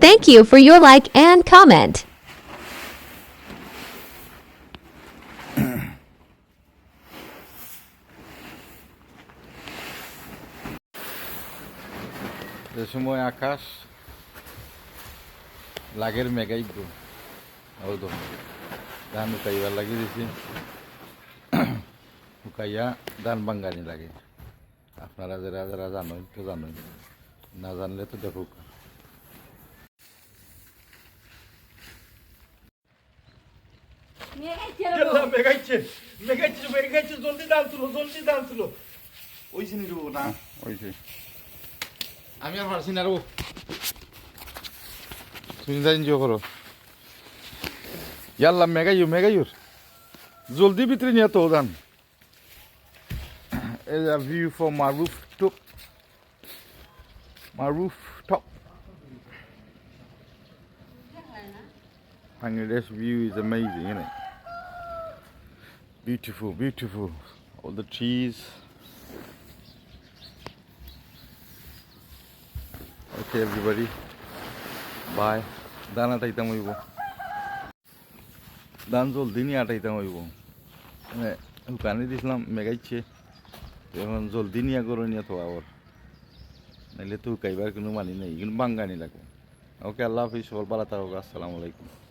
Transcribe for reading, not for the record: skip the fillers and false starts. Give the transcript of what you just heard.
Thank you for your like and comment. যে সময় আকাশ লাগের মেঘাইব ও তো ধান উকাইবার লাগিয়ে দিছি উকাইয়া ধান বাঙ্গানি লাগে আপনারা যারা যারা জানেন তো জানেন না জানলে তো দেখুক মেঘাইছে মেঘাইছে মেঘাইছে জলদি দান তুলো ওই সিনি রুবো না ওইছে আমি আর পারছি না রো সুনিদা এনজয় করো ইয়াল্লা মেঘাইয়ুর জলদি ভিতরে নিয়ে তো দান is a view from my rooftop. Bangladesh view is amazing, isn't it? Beautiful. All the trees. Okay, everybody. Bye. Dan ataitam hoibo. Dan joldi ni ataitam hoibo. মানে হুকানি দিছিলাম মেঘাইছে এখন জলদি নিয়ে গরু নিয়ে তো আবার নাইলে তো হুকাইবার কোনো মানি নেই কিন্তু বাঙ্গানি লাগবে ওকে আল্লাহ হাফিজ সবার ভালো থাকুক আসসালামু আলাইকুম